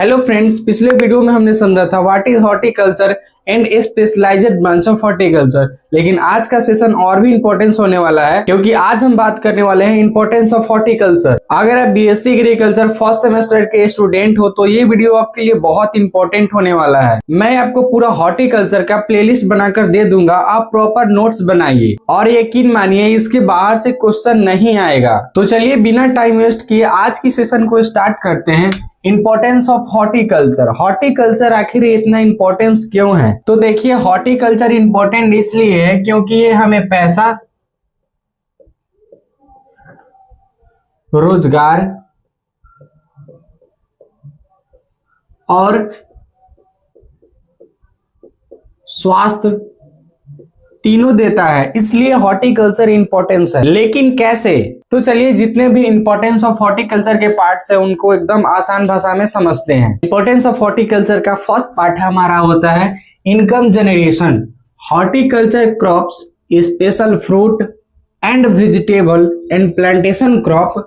Hello friends, पिछले video में हमने समझा था what is horticulture and specialised branch of horticulture. लेकिन आज का सेशन और भी इंपॉर्टेंस होने वाला है, क्योंकि आज हम बात करने वाले हैं इंपॉर्टेंस ऑफ हॉर्टिकल्चर। अगर आप बीएससी एग्रीकल्चर फर्स्ट सेमेस्टर के स्टूडेंट हो तो ये वीडियो आपके लिए बहुत इंपॉर्टेंट होने वाला है। मैं आपको पूरा हॉर्टिकल्चर का प्लेलिस्ट बनाकर दे दूंगा, आप प्रॉपर नोट्स बनाइए और यकीन मानिए इसके बाहर से क्वेश्चन नहीं आएगा। तो चलिए बिना टाइम वेस्ट किए आज की सेशन को स्टार्ट करते हैं। Importance of horticulture. हॉर्टिकल्चर आखिर इतना इंपॉर्टेंस क्यों है? तो देखिए, हॉर्टिकल्चर इंपॉर्टेंट इसलिए है क्योंकि ये हमें पैसा, रोजगार और स्वास्थ्य तीनों देता है, इसलिए हॉर्टिकल्चर इंपॉर्टेंस है। लेकिन कैसे? तो चलिए जितने भी इंपॉर्टेंस ऑफ हॉर्टिकल्चर के पार्ट्स है उनको एकदम आसान भाषा में समझते हैं। इंपॉर्टेंस ऑफ हॉर्टिकल्चर का फर्स्ट पार्ट हमारा होता है income generation. Horticulture crops, special fruit and vegetable and plantation crop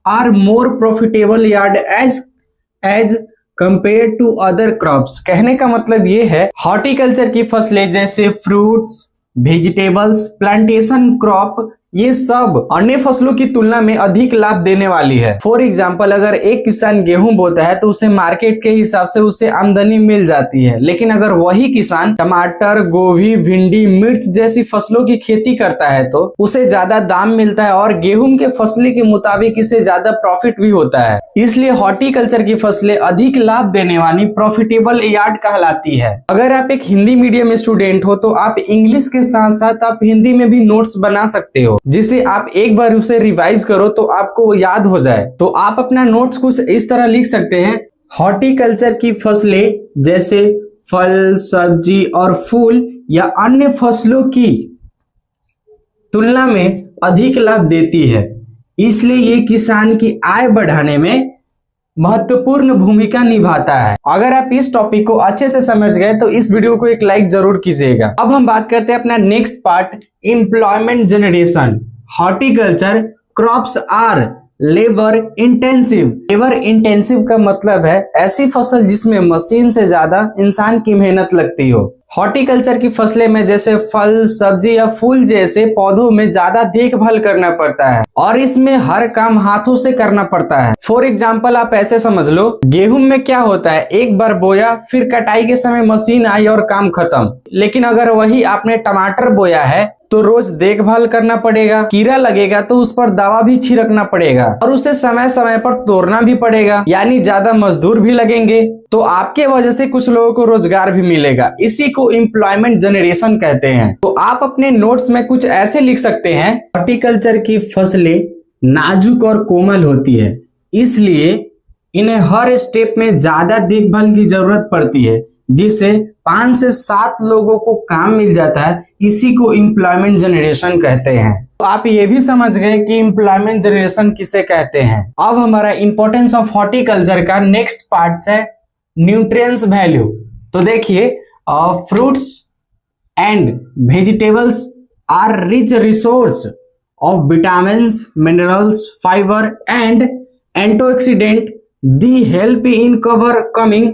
are more profitable yard as compared to other crops. कहने का मतलब ये है हॉर्टिकल्चर की फसलें जैसे फ्रूट्स, वेजिटेबल्स, प्लांटेशन क्रॉप, ये सब अन्य फसलों की तुलना में अधिक लाभ देने वाली है। फॉर एग्जाम्पल, अगर एक किसान गेहूं बोता है तो उसे मार्केट के हिसाब से उसे आमदनी मिल जाती है। लेकिन अगर वही किसान टमाटर, गोभी, भिंडी, मिर्च जैसी फसलों की खेती करता है तो उसे ज्यादा दाम मिलता है और गेहूं के फसलें के मुताबिक इसे ज्यादा प्रॉफिट भी होता है। इसलिए हॉर्टिकल्चर की फसलें अधिक लाभ देने वाली प्रॉफिटेबल यार्ड कहलाती है। अगर आप एक हिंदी मीडियम स्टूडेंट हो तो आप इंग्लिश के साथ साथ आप हिंदी में भी नोट्स बना सकते हो, जिसे आप एक बार उसे रिवाइज करो तो आपको वो याद हो जाए। तो आप अपना नोट्स कुछ इस तरह लिख सकते हैं। हॉर्टिकल्चर की फसलें जैसे फल, सब्जी और फूल या अन्य फसलों की तुलना में अधिक लाभ देती है, इसलिए ये किसान की आय बढ़ाने में महत्वपूर्ण भूमिका निभाता है। अगर आप इस टॉपिक को अच्छे से समझ गए तो इस वीडियो को एक लाइक जरूर कीजिएगा। अब हम बात करते हैं अपना next part, employment generation. Horticulture crops are labour intensive. Labour intensive का मतलब है ऐसी फसल जिसमें मशीन से ज्यादा इंसान की मेहनत लगती हो। हॉर्टिकल्चर की फसलें में जैसे फल, सब्जी या फूल जैसे पौधों में ज्यादा देखभाल करना पड़ता है और इसमें हर काम हाथों से करना पड़ता है। फॉर एग्जाम्पल, आप ऐसे समझ लो, गेहूं में क्या होता है, एक बार बोया, फिर कटाई के समय मशीन आई और काम खत्म। लेकिन अगर वही आपने टमाटर बोया है तो रोज देखभाल करना पड़ेगा, कीड़ा लगेगा तो उस पर दवा भी छिड़कना पड़ेगा और उसे समय समय पर तोड़ना भी पड़ेगा, यानी ज्यादा मजदूर भी लगेंगे। तो आपके वजह से कुछ लोगों को रोजगार भी मिलेगा, इसी को एम्प्लॉयमेंट जनरेशन कहते हैं। तो आप अपने नोट्स में कुछ ऐसे लिख सकते हैं, हॉर्टिकल्चर की फसलें नाजुक और कोमल होती है, इसलिए इन्हें हर स्टेप में ज्यादा देखभाल की जरूरत पड़ती है, जिससे 5 से 7 लोगों को काम मिल जाता है। इसी को एम्प्लॉयमेंट जनरेशन कहते हैं। तो आप ये भी समझ गए कि एम्प्लॉयमेंट जनरेशन किसे कहते हैं। अब हमारा इंपॉर्टेंस ऑफ हॉर्टिकल्चर का नेक्स्ट पार्ट है न्यूट्रिएंट्स वैल्यू। तो देखिए, fruits and vegetables are rich resource of vitamins, minerals, fibre and antioxidant the help in cover coming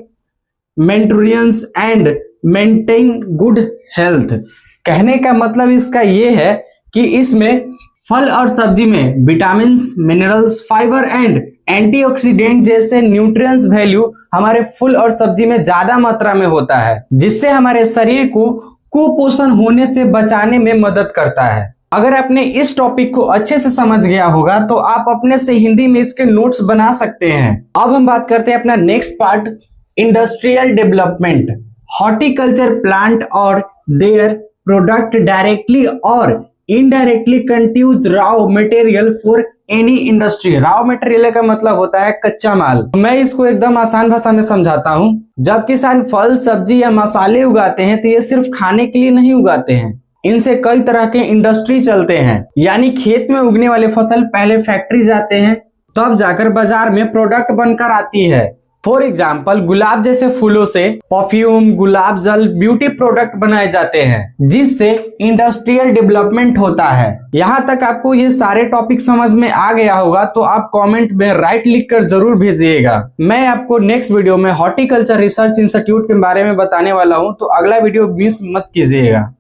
maintenance and maintain good health. कहने का मतलब इसका ये है कि इसमें फल और सब्जी में vitamins, minerals, fibre and antioxidant जैसे न्यूट्रिएंट्स वैल्यू हमारे फल और सब्जी में ज्यादा मात्रा में होता है, जिससे हमारे शरीर को कुपोषण होने से बचाने में मदद करता है। अगर आपने इस टॉपिक को अच्छे से समझ गया होगा तो आप अपने से हिंदी में इसके नोट्स बना सकते हैं। अब हम बात करते हैं अपना next part, industrial development. Horticulture plant और देयर प्रोडक्ट डायरेक्टली और indirectly contribute raw material for any industry. Raw material का मतलब होता है कच्चा माल। मैं इसको एकदम आसान भाषा में समझाता हूँ। जब किसान फल, सब्जी या मसाले उगाते हैं तो ये सिर्फ खाने के लिए नहीं उगाते हैं, इनसे कई तरह के इंडस्ट्री चलते हैं। यानी खेत में उगने वाले फसल पहले फैक्ट्री जाते हैं, तब जाकर बाजार में प्रोडक्ट बनकर आती है। फॉर एग्जाम्पल गुलाब जैसे फूलों से परफ्यूम, गुलाब जल, ब्यूटी प्रोडक्ट बनाए जाते हैं जिससे इंडस्ट्रियल डेवलपमेंट होता है। यहाँ तक आपको ये सारे टॉपिक समझ में आ गया होगा तो आप कमेंट में राइट लिखकर जरूर भेजिएगा। मैं आपको नेक्स्ट वीडियो में हॉर्टिकल्चर रिसर्च इंस्टीट्यूट के बारे में बताने वाला हूँ, तो अगला वीडियो मिस मत कीजिएगा।